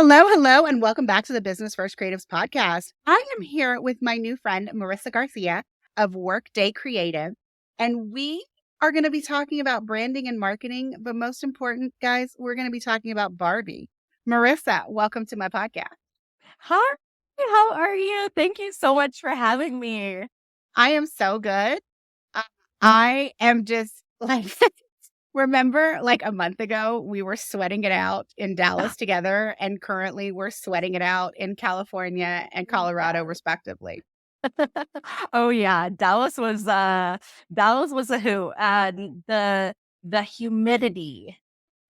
Hello, hello, and welcome back to the Business First Creatives podcast. I am here with my new friend, Marissa Garcia of Workday Creative, and we are going to be talking about branding and marketing. But most important, guys, we're going to be talking about Barbie. Marissa, welcome to my podcast. Hi, how are you? Thank you so much for having me. I am so good. Uh, I am just like, remember like a month ago, we were sweating it out in Dallas together, and currently we're sweating it out in California and Colorado, respectively. Oh yeah, Dallas was a hoot. And the humidity.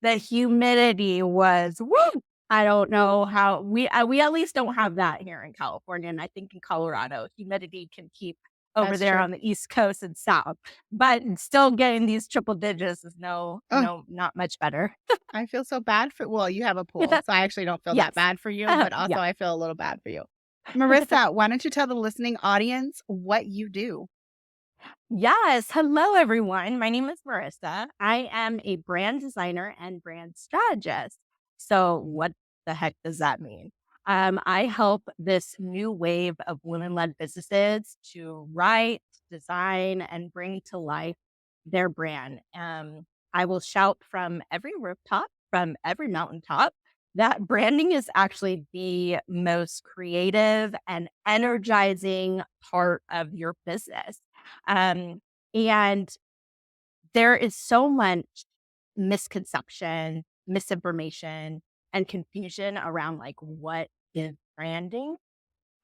The humidity was woo. I don't know how we at least don't have that here in California, and I think in Colorado, humidity can keep over That's there true. on the East Coast and South. But still getting these triple digits is Oh, not much better. I feel so bad for, well, you have a pool, so I actually don't feel that Yes. bad for you, but also Yeah. I feel a little bad for you. Marissa, why don't you tell the listening audience what you do? Yes. Hello, everyone. My name is Marissa. I am a brand designer and brand strategist. So, what the heck does that mean? I help this new wave of women led businesses to write, design, and bring to life their brand. I will shout from every rooftop, from every mountaintop, that branding is actually the most creative and energizing part of your business. um, and there is so much misconception, misinformation, and confusion around like what is branding.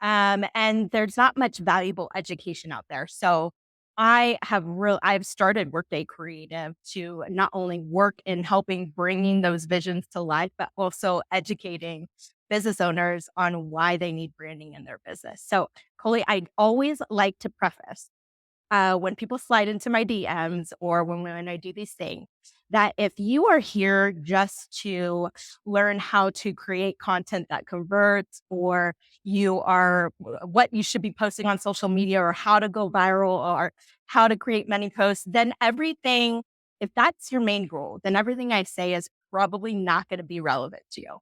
And there's not much valuable education out there. So I've started Workday Creative to not only work in helping bringing those visions to life, but also educating business owners on why they need branding in their business. So, Colie, I always like to preface when people slide into my DMs or when I do these things, that if you are here just to learn how to create content that converts, or you are what you should be posting on social media, or how to go viral, or how to create many posts, then everything, if that's your main goal, then everything I say is probably not going to be relevant to you,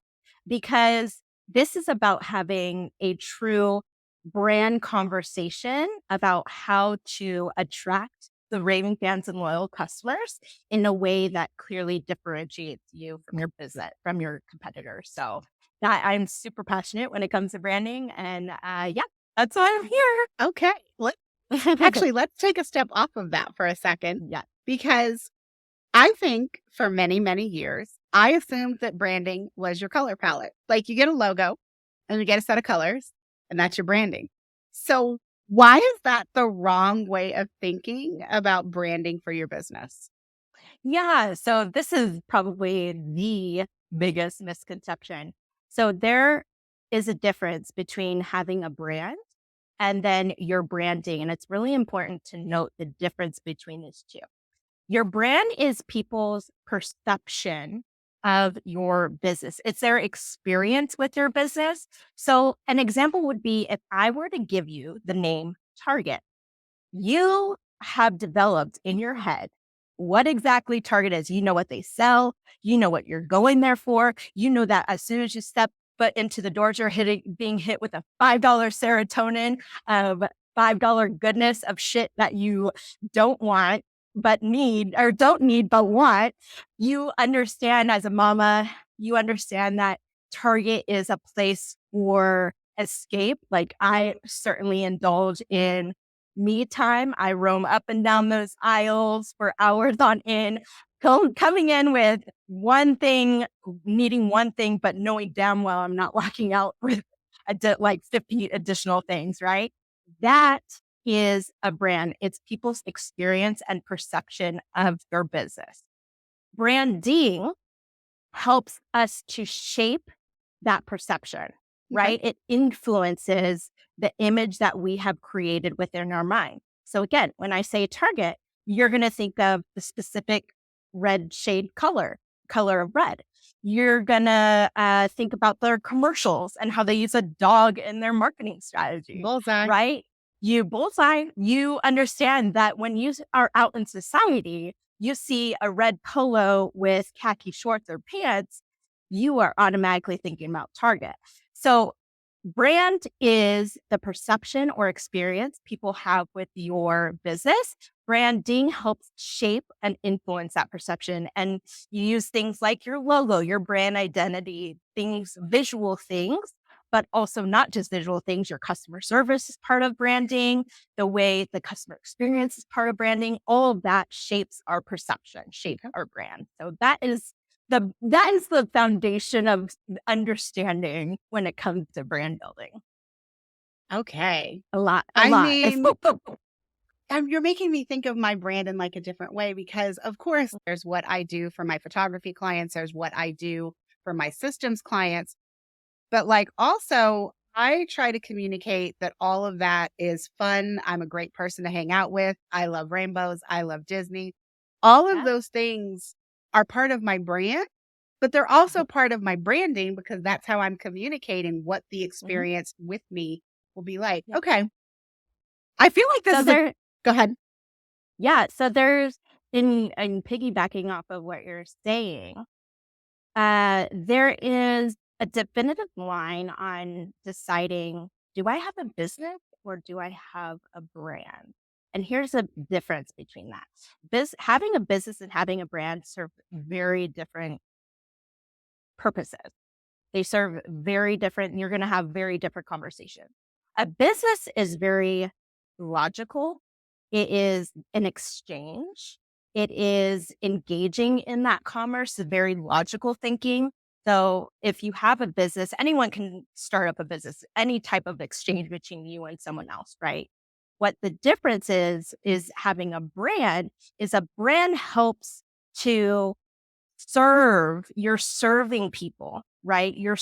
because this is about having a true brand conversation about how to attract the raving fans and loyal customers in a way that clearly differentiates you from your business, from your competitors. So that I'm super passionate when it comes to branding. And yeah, that's why I'm here. Okay, let's take a step off of that for a second, Yeah. because I think for many, many years, I assumed that branding was your color palette. Like you get a logo and you get a set of colors, and that's your branding. So, why is that the wrong way of thinking about branding for your business? Yeah. So this is probably the biggest misconception. So there is a difference between having a brand and then your branding. And it's really important to note the difference between these two. Your brand is people's perception of your business. It's their experience with your business. So an example would be if I were to give you the name Target, you have developed in your head what exactly Target is. You know what they sell. You know what you're going there for. You know that as soon as you step foot into the doors, you're being hit with a $5 serotonin of $5 goodness of shit that you don't want, but need, or don't need, but want. You understand as a mama, you understand that Target is a place for escape. Like I certainly indulge in me time. I roam up and down those aisles for hours on end, coming in with one thing, needing one thing, but knowing damn well I'm not walking out with like 50 additional things, right? That is a brand. It's people's experience and perception of your business. Branding helps us to shape that perception, Okay. right? It influences the image that we have created within our mind. So again, when I say Target, you're going to think of the specific red shade color of red. You're going to think about their commercials and how they use a dog in their marketing strategy, Bullseye. right? You bullseye, you understand that when you are out in society, you see a red polo with khaki shorts or pants, you are automatically thinking about target. So brand is the perception or experience people have with your business. Branding helps shape and influence that perception. And you use things like your logo, your brand identity, things, visual things, but also not just visual things. Your customer service is part of branding. The way the customer experience is part of branding. All of that shapes our perception, shapes our brand. So that is the foundation of understanding when it comes to brand building. Okay. A lot. I mean, you're making me think of my brand in like a different way because, of course, there's what I do for my photography clients, there's what I do for my systems clients. But like also, I try to communicate that all of that is fun. I'm a great person to hang out with. I love rainbows. I love Disney. All of Yeah. those things are part of my brand, but they're also part of my branding because that's how I'm communicating what the Mhm. experience with me will be like. Yeah. Okay. I feel like this So is a there, go ahead. yeah. So there's in piggybacking off of what you're saying, there is a definitive line on deciding, do I have a business or do I have a brand? And here's a difference between that. Having a business and having a brand serve very different purposes. They serve very different, you're going to have very different conversations. A business is very logical. It is an exchange. It is engaging in that commerce, very logical thinking. So if you have a business, anyone can start up a business, any type of exchange between you and someone else, right? What the difference is having a brand is a brand helps to you're serving people, right? You're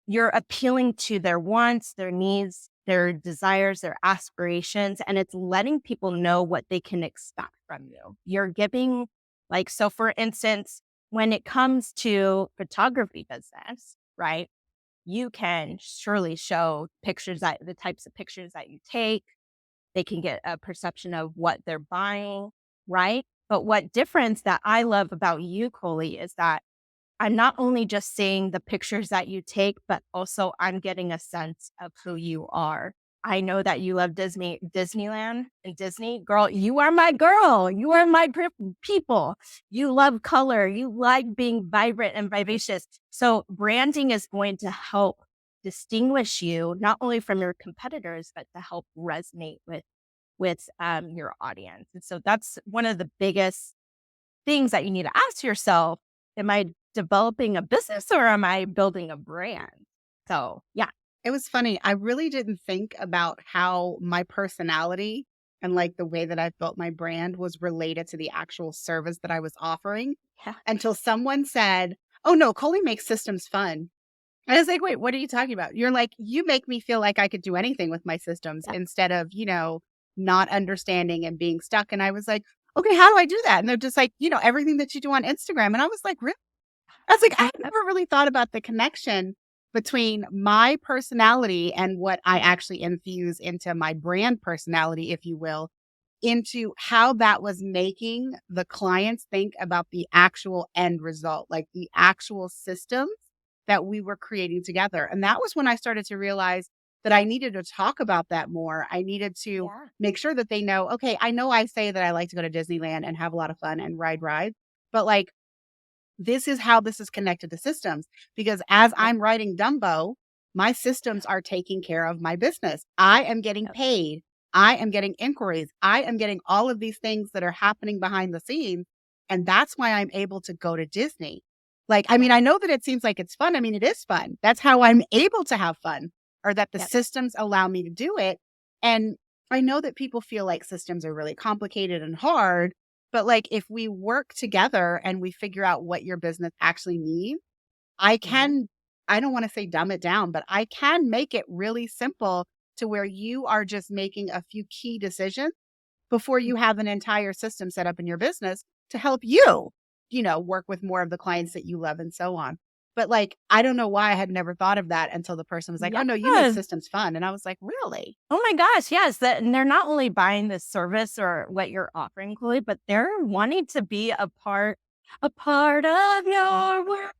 you're appealing to their wants, their needs, their desires, their aspirations, and it's letting people know what they can expect from you. You're giving, like, so for instance, when it comes to photography business, right? You can surely show pictures, that the types of pictures that you take. They can get a perception of what they're buying, right? But what difference that I love about you, Colie, is that I'm not only just seeing the pictures that you take, but also I'm getting a sense of who you are. I know that you love Disneyland and Disney. Girl, you are my girl. You are my people. You love color. You like being vibrant and vivacious. So branding is going to help distinguish you not only from your competitors, but to help resonate with your audience. And so that's one of the biggest things that you need to ask yourself. Am I developing a business or am I building a brand? So yeah. It was funny. I really didn't think about how my personality and like the way that I've built my brand was related to the actual service that I was offering Yeah. until someone said, "Oh no, Coley makes systems fun." I was like, "Wait, what are you talking about?" You're like, "You make me feel like I could do anything with my systems Yeah. instead of, not understanding and being stuck." And I was like, "Okay, how do I do that?" And they're just like, "Everything that you do on Instagram." And I was like, "Really?" I was like, I had Yep. never really thought about the connection between my personality and what I actually infuse into my brand personality, if you will, into how that was making the clients think about the actual end result, like the actual systems that we were creating together. And that was when I started to realize that I needed to talk about that more. I needed to Yeah. make sure that they know, okay, I know I say that I like to go to Disneyland and have a lot of fun and ride rides, but like this is how this is connected to systems because as Yep. I'm writing Dumbo, my systems are taking care of my business. I am getting Yep. paid. I am getting inquiries. I am getting all of these things that are happening behind the scenes. And that's why I'm able to go to Disney. Like, I Yep. mean, I know that it seems like it's fun. I mean, it is fun. That's how I'm able to have fun, or that the Yep. systems allow me to do it. And I know that people feel like systems are really complicated and hard, but like if we work together and we figure out what your business actually needs, I Mhm. can, I don't want to say dumb it down, but I can make it really simple to where you are just making a few key decisions before Mhm. you have an entire system set up in your business to help you, work with more of the clients that you love and so on. But like, I don't know why I had never thought of that until the person was like, "Oh no, you make Yes. systems fun." And I was like, "Really?" Oh my gosh, yes. That, and they're not only buying the service or what you're offering, Chloe, but they're wanting to be a part. a part of your world.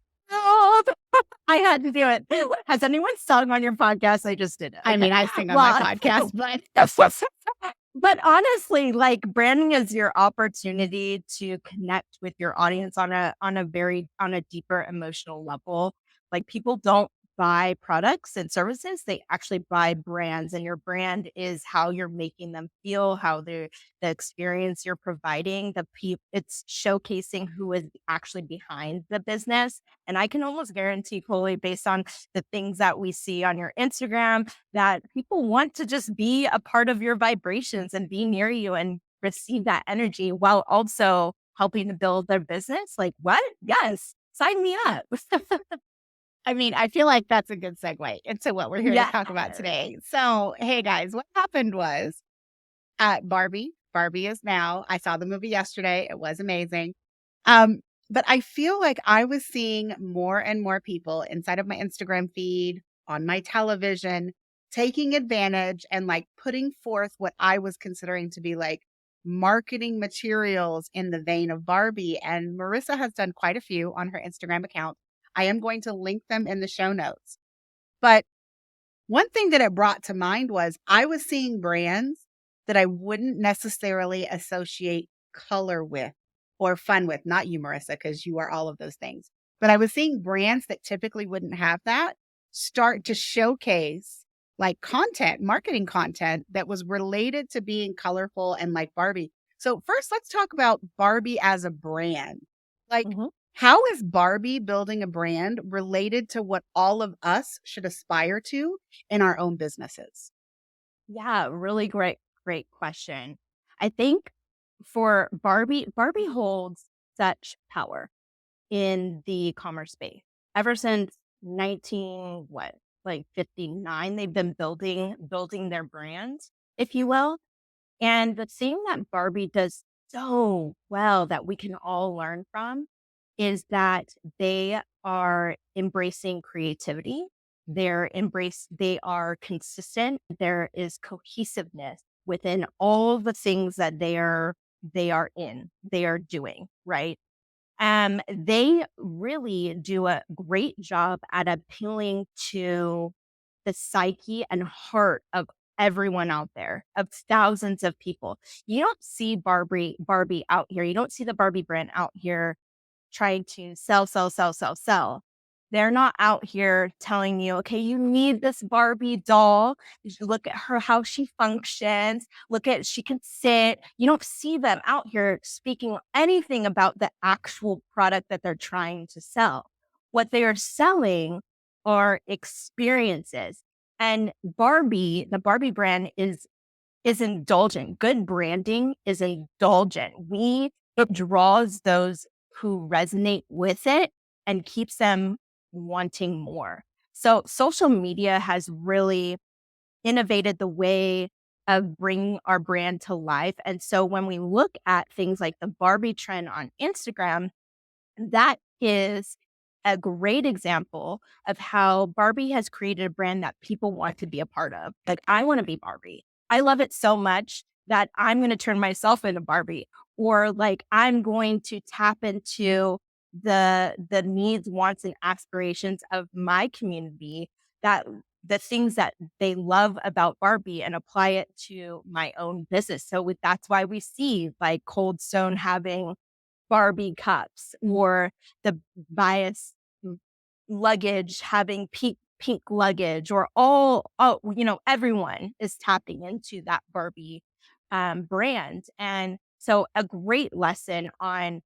I had to do it. Has anyone sung on your podcast? I just did it. I Okay. mean, I sing on my Well, podcast, but but honestly, like branding is your opportunity to connect with your audience on a deeper emotional level. Like people don't buy products and services, they actually buy brands, and your brand is how you're making them feel, how the experience you're providing, it's showcasing who is actually behind the business. And I can almost guarantee, Colie, based on the things that we see on your Instagram, that people want to just be a part of your vibrations and be near you and receive that energy while also helping to build their business. Like, what? Yes, sign me up. I mean, I feel like that's a good segue into what we're here to Yeah. talk about today. So, hey guys, what happened was at Barbie. Barbie is now. I saw the movie yesterday. It was amazing. Um, but I feel like I was seeing more and more people inside of my Instagram feed, on my television, taking advantage and like putting forth what I was considering to be like marketing materials in the vein of Barbie. And Marissa has done quite a few on her Instagram account. I am going to link them in the show notes. But one thing that it brought to mind was I was seeing brands that I wouldn't necessarily associate color with or fun with. Not you, Marissa, because you are all of those things. But I was seeing brands that typically wouldn't have that start to showcase like content, marketing content that was related to being colorful and like Barbie. So, first, let's talk about Barbie as a brand. Like, Mhm. how is Barbie building a brand related to what all of us should aspire to in our own businesses? Yeah, really great question. I think for Barbie holds such power in the commerce space. Ever since 19 what, like 59, they've been building their brand, if you will. And the thing that Barbie does so well that we can all learn from is that they are embracing creativity. They are consistent. There is cohesiveness within all the things that they are doing, right? They really do a great job at appealing to the psyche and heart of everyone out there, of thousands of people. You don't see Barbie out here. You don't see the Barbie brand out here trying to sell, sell, sell, sell, sell. They're not out here telling you, okay, you need this Barbie doll. You should look at her, how she functions. Look at, she can sit. You don't see them out here speaking anything about the actual product that they're trying to sell. What they are selling are experiences. And the Barbie brand is indulgent. Good branding is indulgent. It draws those who resonate with it and keeps them wanting more. So social media has really innovated the way of bringing our brand to life. And so when we look at things like the Barbie trend on Instagram, that is a great example of how Barbie has created a brand that people want to be a part of. Like, I want to be Barbie. I love it so much that I'm going to turn myself into Barbie, or like I'm going to tap into the needs, wants, and aspirations of my community, that the things that they love about Barbie, and apply it to my own business. So that's why we see like Cold Stone having Barbie cups, or the bias luggage having pink luggage, or everyone is tapping into that Barbie brand. And so a great lesson on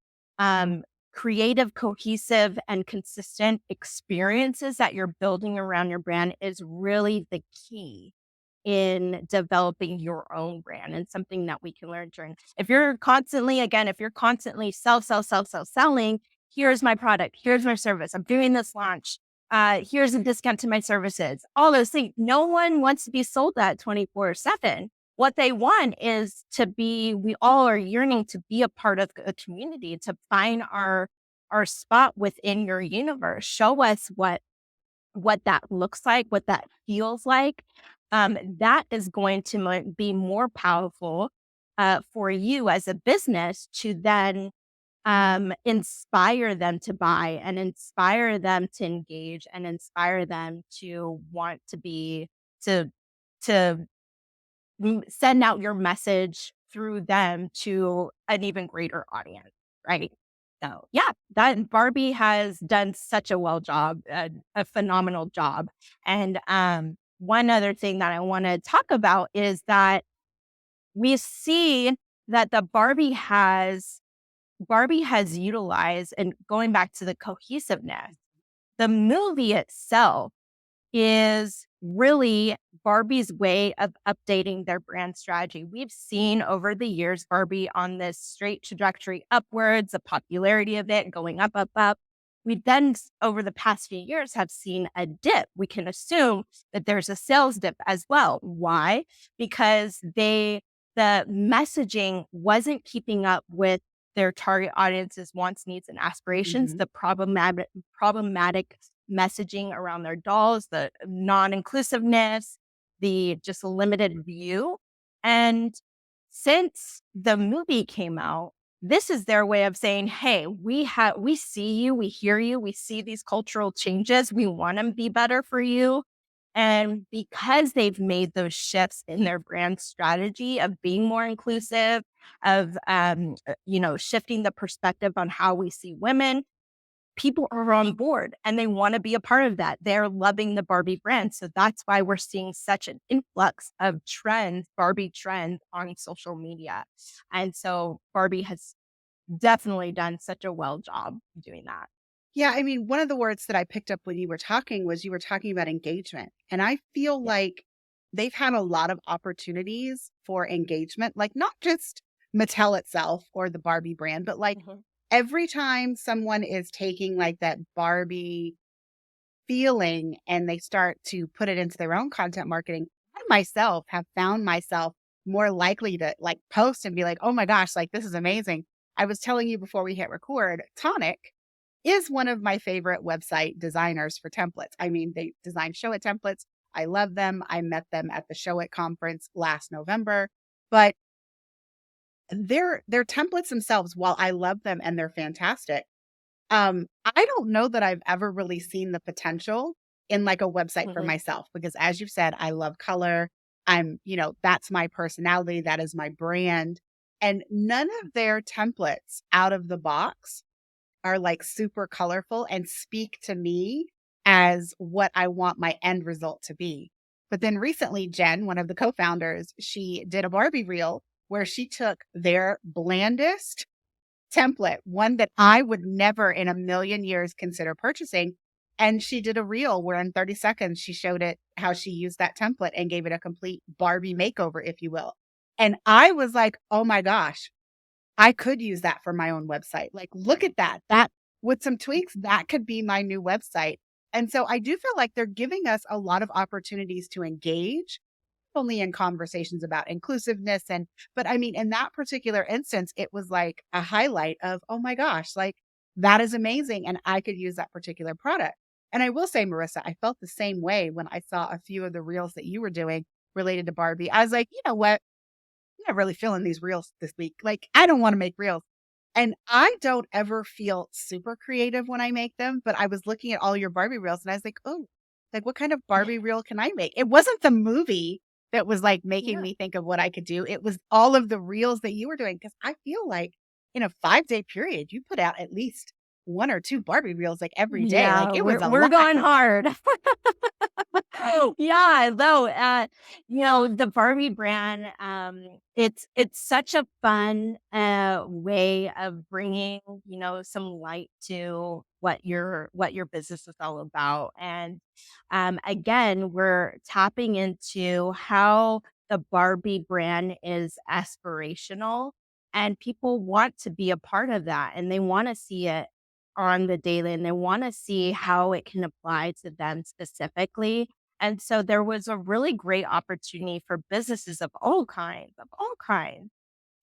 creative, cohesive, and consistent experiences that you're building around your brand is really the key in developing your own brand, and something that we can learn during. If you're constantly selling, here's my product, here's my service, I'm doing this launch, here's a discount to my services, all those things. No one wants to be sold that 24/7. What they want is we all are yearning to be a part of a community, to find our spot within your universe. Show us what that looks like, what that feels like. That is going to be more powerful for you as a business to then inspire them to buy and inspire them to engage and inspire them to want to be to to send out your message through them to an even greater audience, right? So yeah, that Barbie has done such a a phenomenal job. And one other thing that I want to talk about is that we see that the Barbie has utilized, and going back to the cohesiveness, the movie itself is really Barbie's way of updating their brand strategy. We've seen over the years Barbie on this straight trajectory upwards, the popularity of it going up, up, up. We then, over the past few years, have seen a dip. We can assume that there's a sales dip as well. Why? Because the messaging wasn't keeping up with their target audience's wants, needs, and aspirations. Mhm. The problematic messaging around their dolls, the non-inclusiveness, the just limited view. And since the movie came out, this is their way of saying, "Hey, we see you, we hear you, we see these cultural changes. We want to be better for you." And because they've made those shifts in their brand strategy of being more inclusive, of shifting the perspective on how we see women, people are on board and they want to be a part of that. They're loving the Barbie brand. So that's why we're seeing such an influx of trends, Barbie trends on social media. And so Barbie has definitely done such a well job doing that. Yeah, I mean, one of the words that I picked up when you were talking was you were talking about engagement. And I feel Yeah. like they've had a lot of opportunities for engagement, like not just Mattel itself or the Barbie brand, but like Mhm. every time someone is taking like that Barbie feeling and they start to put it into their own content marketing, I myself have found myself more likely to like post and be like, oh my gosh, like this is amazing. I was telling you before we hit record, Tonic is one of my favorite website designers for templates. I mean, they design Show It templates. I love them. I met them at the Show It conference last November. But their templates themselves, while I love them and they're fantastic, I don't know that I've ever really seen the potential in like a website for Mhm. myself because as you've said, I love color. That's my personality, that is my brand. And none of their templates out of the box are like super colorful and speak to me as what I want my end result to be. But then recently, Jen, one of the co-founders, she did a Barbie reel where she took their blandest template, one that I would never in a million years consider purchasing. And she did a reel where in 30 seconds she showed it how she used that template and gave it a complete Barbie makeover, if you will. And I was like, oh my gosh, I could use that for my own website. Like, look at that. That with some tweaks, that could be my new website. And so I do feel like they're giving us a lot of opportunities to engage only in conversations about inclusiveness but I mean in that particular instance it was like a highlight of oh my gosh, like that is amazing and I could use that particular product. And I will say, Marissa, I felt the same way when I saw a few of the reels that you were doing related to Barbie. I was like, you know what, I'm not really feeling these reels this week. Like, I don't want to make reels. And I don't ever feel super creative when I make them, but I was looking at all your Barbie reels and I was like, oh, like what kind of Barbie reel can I make? It wasn't the movie that was like making Yeah. me think of what I could do. It was all of the reels that you were doing. Cause I feel like in a 5-day period, you put out at least one or two Barbie reels like every day. Like Yeah, it was a we're lot. going hard. Yeah, though, the Barbie brand, it's such a fun way of bringing, some light to what your business is all about. And again, we're tapping into how the Barbie brand is aspirational and people want to be a part of that and they want to see it on the daily and they want to see how it can apply to them specifically. And so there was a really great opportunity for businesses of all kinds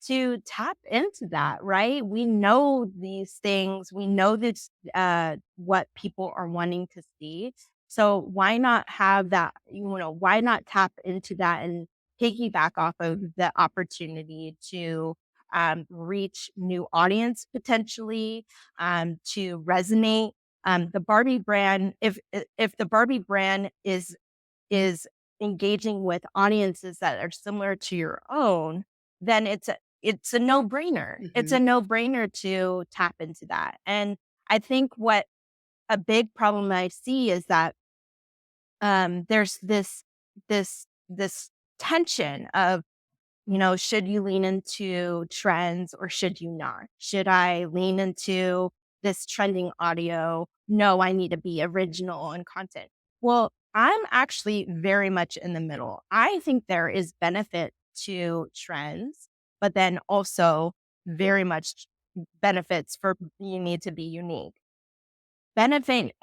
to tap into that, right? We know these things, we know this, what people are wanting to see. So why not have that, why not tap into that and piggyback off of the opportunity to reach new audience potentially, to resonate. The Barbie brand, if the Barbie brand is engaging with audiences that are similar to your own, then it's a no-brainer. It's Hmm. a no-brainer to tap into that. And I think what a big problem I see is that there's this tension of, should you lean into trends or should you not? Should I lean into this trending audio? No, I need to be original in content. Well, I'm actually very much in the middle. I think there is benefit to trends, but then also very much benefits for you need to be unique. Benefit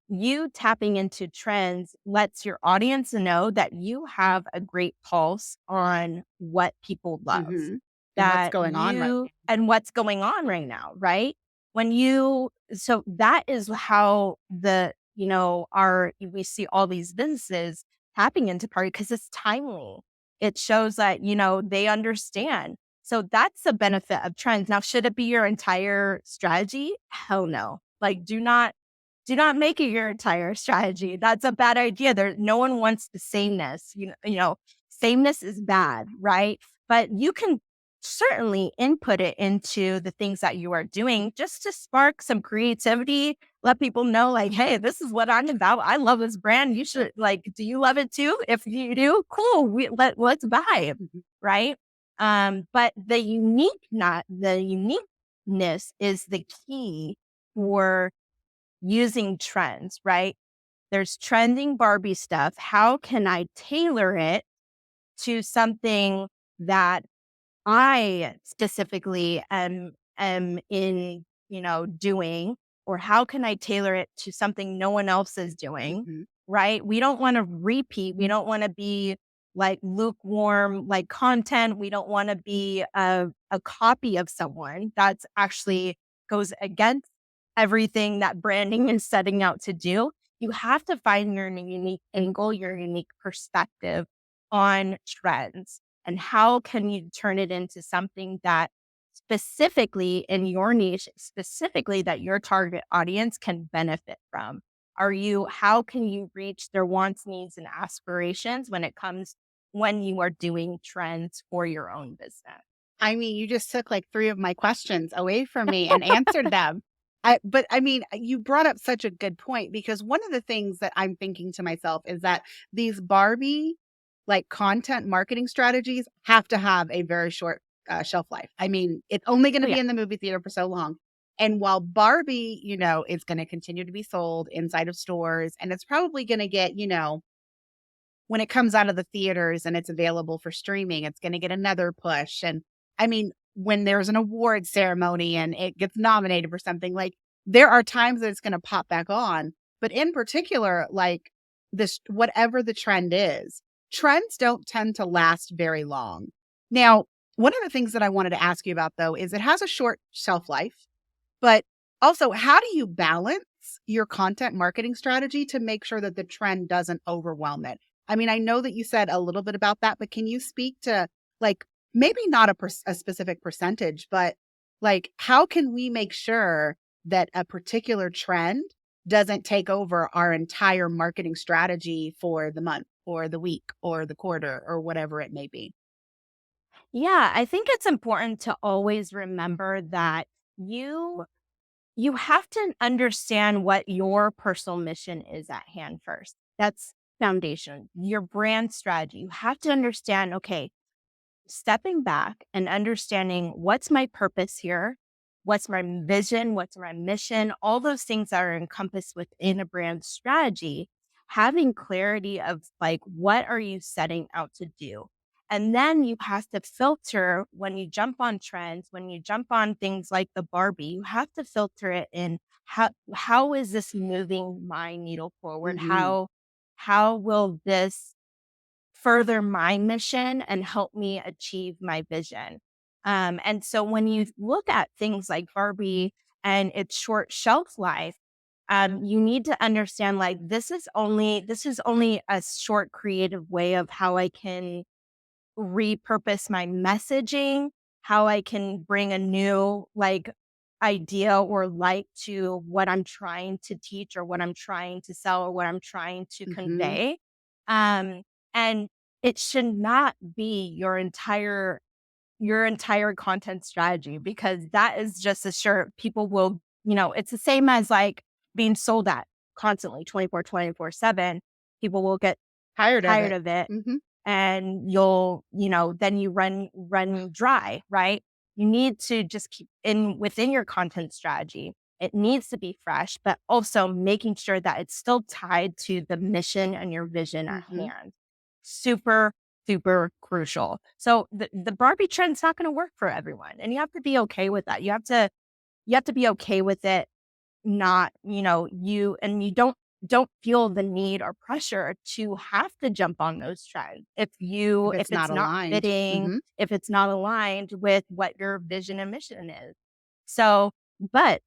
you tapping into trends lets your audience know that you have a great pulse on what people love, Hmm. And what's that going on right you and what's going on right now, right? So that is how we see all these businesses tapping into party because it's timely. It shows that, they understand. So that's the benefit of trends. Now, should it be your entire strategy? Hell no. Like, do not make it your entire strategy. That's a bad idea. No one wants the sameness. Sameness is bad, right? But you can certainly input it into the things that you are doing just to spark some creativity. Let people know, like, hey, this is what I'm about. I love this brand. You should do you love it too? If you do, cool. Let's vibe, now. right? But the uniqueness is the key for using trends, right? There's trending Barbie stuff. How can I tailor it to something that I specifically am in, doing, or how can I tailor it to something no one else is doing, Hmm. right? We don't want to repeat. We don't want to be like lukewarm, like content. We don't want to be a copy of someone that's actually goes against everything that branding is setting out to do. You have to find your unique angle, your unique perspective on trends, and how can you turn it into something that specifically in your niche, specifically that your target audience can benefit from? How can you reach their wants, needs, and aspirations when you are doing trends for your own business? I mean, you just took like three of my questions away from me and answered them. But I mean, you brought up such a good point because one of the things that I'm thinking to myself is that these Barbie like content marketing strategies have to have a very short shelf life. I mean, it's only going Oh to be yeah. in the movie theater for so long. And while Barbie, is going to continue to be sold inside of stores and it's probably going to get, when it comes out of the theaters and it's available for streaming, it's gonna get another push, and, I mean, when there's an award ceremony and it gets nominated for something, like, there are times that it's gonna pop back on, but in particular, like, this whatever the trend is, trends don't tend to last very long. Now, one of the things that I wanted to ask you about, though, is it has a short shelf life, but also, how do you balance your content marketing strategy to make sure that the trend doesn't overwhelm it? I mean, I know that you said a little bit about that, but can you speak to like maybe not a specific percentage, but like how can we make sure that a particular trend doesn't take over our entire marketing strategy for the month or the week or the quarter or whatever it may be? Yeah, I think it's important to always remember that you you have to understand what your personal mission is at hand first. That's foundation. Your brand strategy. You have to understand, okay, stepping back and understanding what's my purpose here, what's my vision, what's my mission, all those things that are encompassed within a brand strategy, having clarity of like, what are you setting out to do? And then you have to filter when you jump on trends, when you jump on things like the Barbie, you have to filter it in how is this moving my needle forward? Mhm. How will this further my mission and help me achieve my vision. And so when you look at things like Barbie and its short shelf life, you need to understand like this is only a short creative way of how I can repurpose my messaging, how I can bring a new like idea or light to what I'm trying to teach or what I'm trying to sell or what I'm trying to Mhm. convey. Um, and it should not be your entire content strategy, because that is just as sure people will, it's the same as like being sold at constantly 24/7. People will get Tired of tired it. of it, Mhm. and then you run dry, right? You need to just keep in within your content strategy. It needs to be fresh, but also making sure that it's still tied to the mission and your vision at Mhm. hand. Super, super crucial. So the Barbie trend's not going to work for everyone, and you have to be okay with that. You have to be okay with it not, you don't feel the need or pressure to have to jump on those trends If if it's not it's not aligned. fitting, Mhm. if it's not aligned with what your vision and mission is. So, but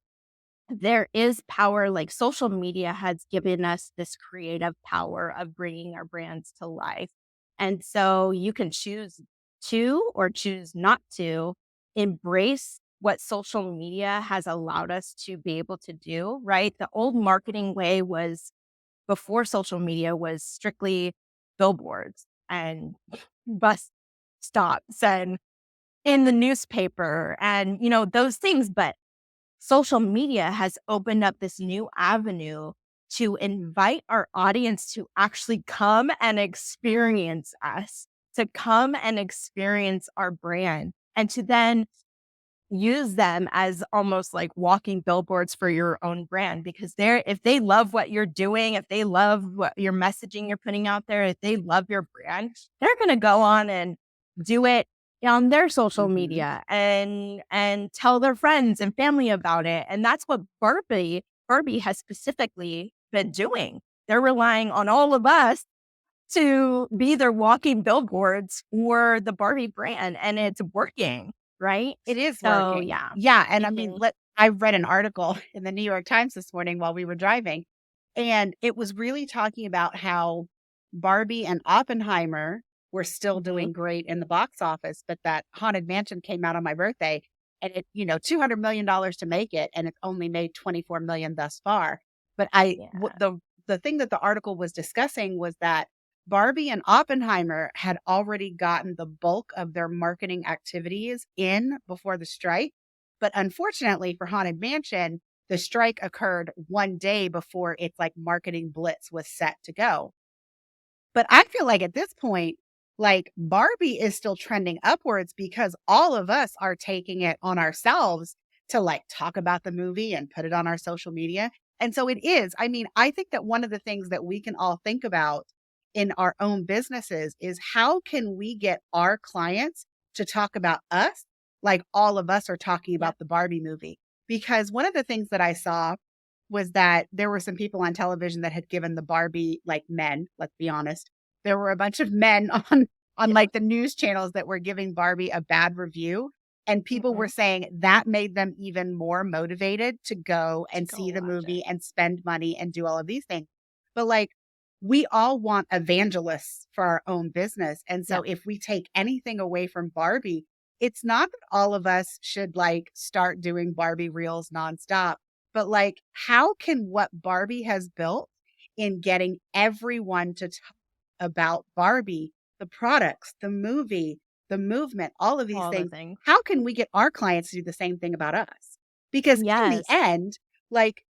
there is power, like social media has given us this creative power of bringing our brands to life. And so you can choose to or choose not to embrace what social media has allowed us to be able to do, right? The old marketing way was before social media was strictly billboards and bus stops and in the newspaper and, those things. But social media has opened up this new avenue to invite our audience to actually come and experience us, to come and experience our brand, and to then use them as almost like walking billboards for your own brand, because if they love what you're doing, if they love what your messaging you're putting out there, if they love your brand, they're going to go on and do it on their social Mhm. media and tell their friends and family about it. And that's what Barbie has specifically been doing. They're relying on all of us to be their walking billboards for the Barbie brand, and it's working, right? It is So, working. yeah. Yeah, and I mean, Mhm. I read an article in the New York Times this morning while we were driving, and it was really talking about how Barbie and Oppenheimer were still Mhm. doing great in the box office, but that Haunted Mansion came out on my birthday and it, $200 million to make it, and it's only made 24 million thus far. But Yeah. the thing that the article was discussing was that Barbie and Oppenheimer had already gotten the bulk of their marketing activities in before the strike. But unfortunately for Haunted Mansion, the strike occurred one day before its like marketing blitz was set to go. But I feel like at this point, like Barbie is still trending upwards because all of us are taking it on ourselves to like talk about the movie and put it on our social media. And so it is. I mean, I think that one of the things that we can all think about in our own businesses is how can we get our clients to talk about us like all of us are talking Yeah. about the Barbie movie? Because one of the things that I saw was that there were some people on television that had given the Barbie like men, let's be honest. There were a bunch of men on Yeah. like the news channels that were giving Barbie a bad review, and people were Mhm. saying that made them even more motivated to go To and go see the watch it. movie and spend money and do all of these things. But like we all want evangelists for our own business. And Yeah. so if we take anything away from Barbie, it's not that all of us should like start doing Barbie reels nonstop, but like how can what Barbie has built in getting everyone to talk about Barbie, the products, the movie, the movement, all of these All the things, things. how can we get our clients to do the same thing about us? Because in the Yes. end, like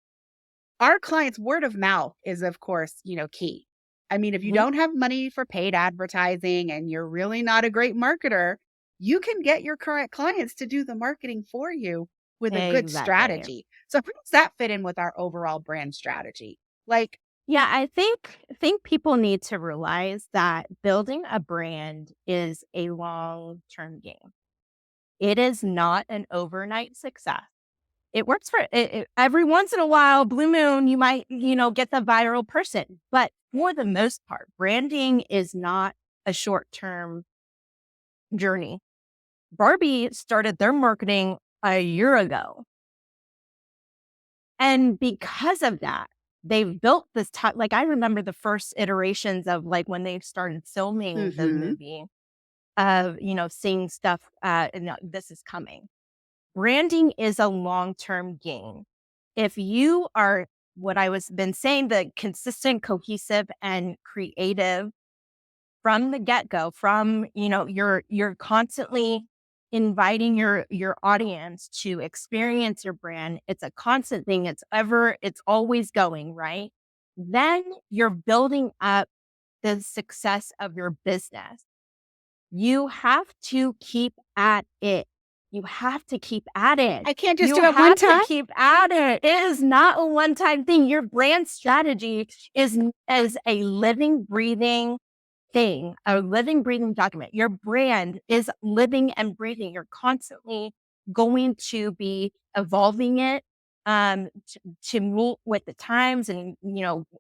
our clients' word of mouth is, of course, key. I mean, if you Mhm. don't have money for paid advertising and you're really not a great marketer, you can get your current clients to do the marketing for you with a good Exactly. strategy. So, how does that fit in with our overall brand strategy? Like, Yeah, I think people need to realize that building a brand is a long-term game. It is not an overnight success. It works for every once in a while, blue moon, you might, get the viral person. But for the most part, branding is not a short-term journey. Barbie started their marketing a year ago. And because of that, they've built this like I remember the first iterations of like when they started filming the mhm, movie. of, seeing stuff, and this is coming. Branding is a long-term gain. If you are, what I was been saying, the consistent, cohesive, and creative from the get-go, from, you're constantly inviting your audience to experience your brand. It's a constant thing. It's always going, right? Then you're building up the success of your business. You have to keep at it. You have to keep at it. I can't just You do it one have time. to keep at it. It is not a one-time thing. Your brand strategy is a living, breathing thing, a living, breathing document. Your brand is living and breathing. You're constantly going to be evolving it to meet with the times, and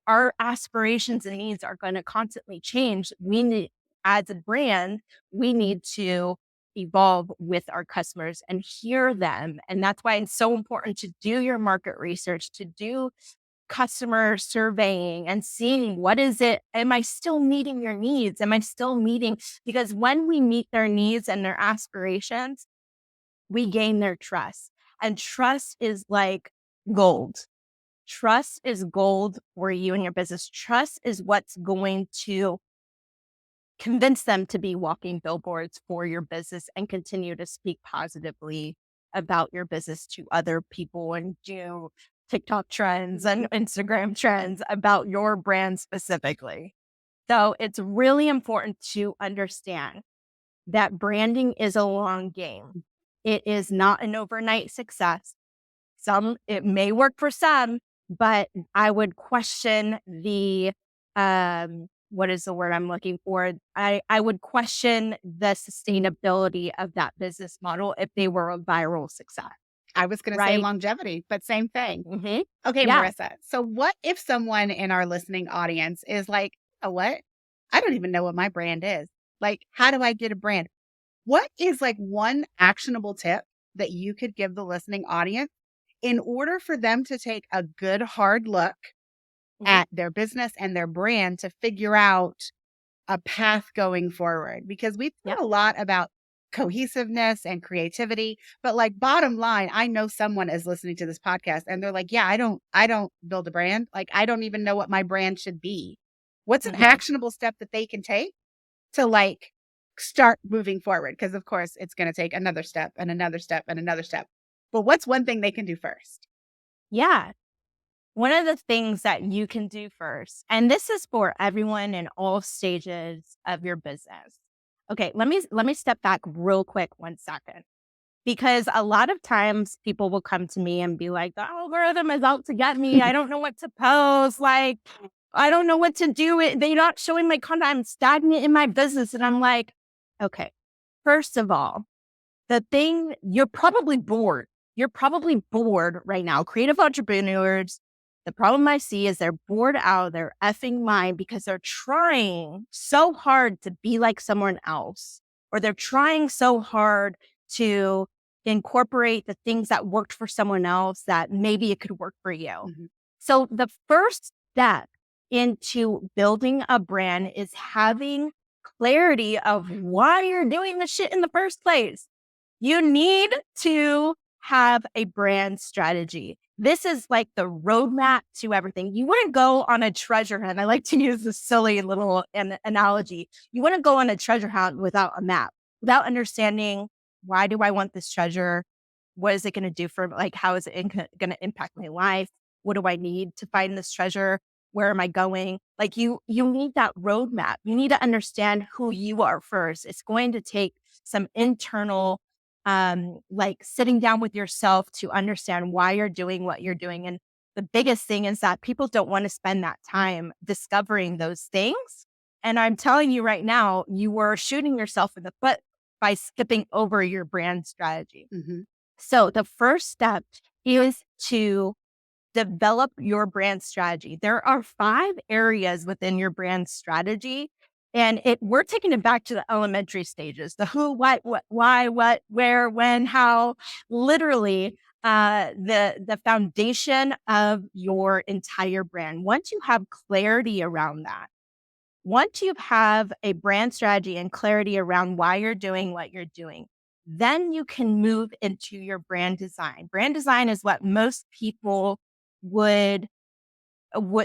our aspirations and needs are going to constantly change. We need, as a brand, we need to evolve with our customers and hear them. And that's why it's so important to do your market research, to do customer surveying and seeing what is it, am I still meeting your needs? Am I still meeting? Because when we meet their needs and their aspirations, we gain their trust. And trust is like gold. Trust is gold for you and your business. Trust is what's going to convince them to be walking billboards for your business and continue to speak positively about your business to other people and do TikTok trends and Instagram trends about your brand specifically. So it's really important to understand that branding is a long game. It is not an overnight success. It may work for some, but I would question what is the word I'm looking for? I would question the sustainability of that business model if they were a viral success, I was going to say right? longevity, but same thing. Mm-hmm. Okay, Yeah. Marissa. So what if someone in our listening audience is like, what? I don't even know what my brand is. Like, how do I get a brand? What is like one actionable tip that you could give the listening audience in order for them to take a good hard look Mm-hmm. at their business and their brand to figure out a path going forward? Because we've Yep. thought a lot about cohesiveness and creativity, but like bottom line, I know someone is listening to this podcast and they're like, yeah, I don't build a brand. Like I don't even know what my brand should be. What's an Mm-hmm. actionable step that they can take to like start moving forward? Because of course it's going to take another step and another step and another step. But what's one thing they can do first? Yeah. One of the things that you can do first, and this is for everyone in all stages of your business. Okay, let me step back real quick 1 second. Because a lot of times people will come to me and be like, the algorithm is out to get me. I don't know what to post. Like, I don't know what to do. They're not showing my content. I'm stagnant in my business. And I'm like, okay, first of all, the thing, you're probably bored. You're probably bored right now. Creative entrepreneurs, the problem I see is they're bored out of their effing mind because they're trying so hard to be like someone else, or they're trying so hard to incorporate the things that worked for someone else that maybe it could work for you. Mm-hmm. So the first step into building a brand is having clarity of why you're doing the shit in the first place. You need to have a brand strategy. This is like the roadmap to everything. You wouldn't go on a treasure hunt. I like to use this silly little analogy. You wouldn't go on a treasure hunt without a map, without understanding, why do I want this treasure? What is it going to do for, like, how is it going to impact my life? What do I need to find this treasure? Where am I going? Like, you need that roadmap. You need to understand who you are first. It's going to take some internal, like sitting down with yourself to understand why you're doing what you're doing. And the biggest thing is that people don't want to spend that time discovering those things. And I'm telling you right now, you were shooting yourself in the foot by skipping over your brand strategy. Mm-hmm. So the first step is to develop your brand strategy. There are 5 areas within your brand strategy. And we're taking it back to the elementary stages, the who, what, why, what, where, when, how, literally the foundation of your entire brand. Once you have clarity around that, Once you have a brand strategy and clarity around why you're doing what you're doing, then you can move into your brand design. Brand design is what most people would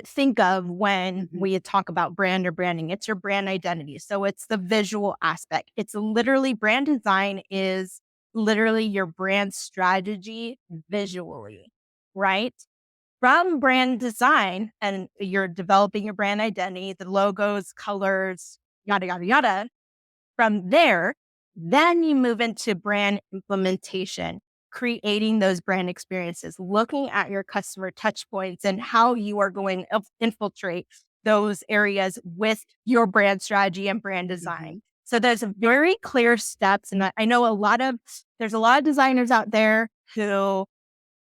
think of when we talk about brand or branding. It's your brand identity. So it's the visual aspect. It's literally brand design is literally your brand strategy visually, right? From brand design, and you're developing your brand identity, the logos, colors, yada, yada, yada. From there, then you move into brand implementation, creating those brand experiences, looking at your customer touch points and how you are going to infiltrate those areas with your brand strategy and brand design. So there's very clear steps. And I know there's a lot of designers out there who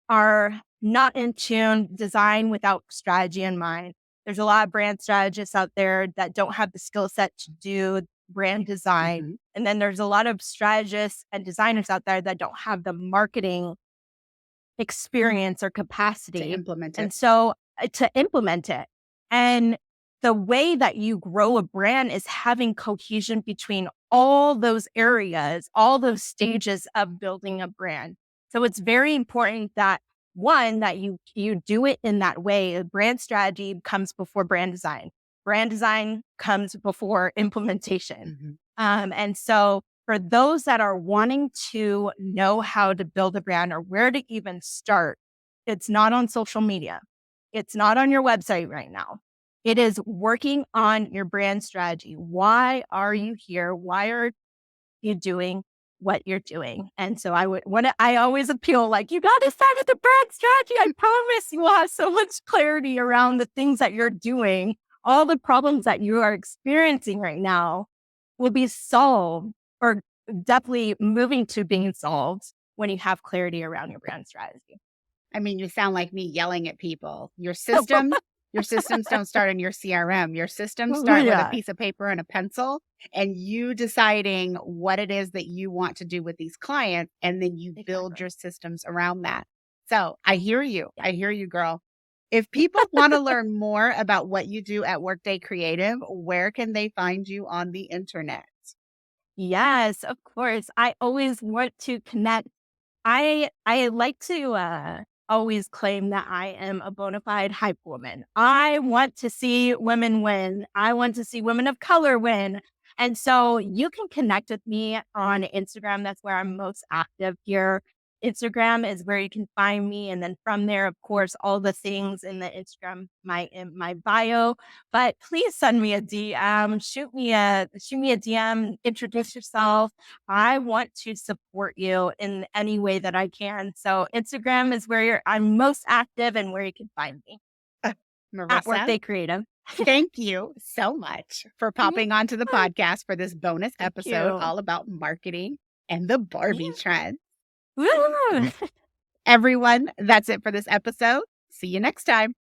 are not in tune, design without strategy in mind. There's a lot of brand strategists out there that don't have the skill set to do brand design. And then there's a lot of strategists and designers out there that don't have the marketing experience or capacity to implement it. And so to implement it. And the way that you grow a brand is having cohesion between all those areas, all those stages of building a brand. So it's very important that one, that you do it in that way. Brand strategy comes before brand design. Brand design comes before implementation. And so for those that are wanting to know how to build a brand or where to even start, it's not on social media. It's not on your website right now. It is working on your brand strategy. Why are you here? Why are you doing what you're doing? And so I always appeal, like, you got to start with the brand strategy. I promise you will have so much clarity around the things that you're doing. All the problems that you are experiencing right now will be solved, or definitely moving to being solved, when you have clarity around your brand strategy. I mean, you sound like me yelling at people. Your systems don't start in your CRM. Your systems start with a piece of paper and a pencil, and you deciding what it is that you want to do with these clients, and then you build your systems around that. So I hear you. I hear you, girl. If people want to learn more about what you do at Workday Creative, where can they find you on the internet? Yes, of course. I always want to connect. I like to always claim that I am a bona fide hype woman. I want to see women win. I want to see women of color win. And so you can connect with me on Instagram. That's where I'm most active here. Instagram is where you can find me. And then from there, of course, all the things in the Instagram, in my bio. But please send me a DM, shoot me a DM, introduce yourself. I want to support you in any way that I can. So Instagram is where I'm most active and where you can find me. Marissa, at Workday Creative. Thank you so much for popping onto the podcast for this bonus episode all about marketing and the Barbie trend. Everyone, that's it for this episode. See you next time.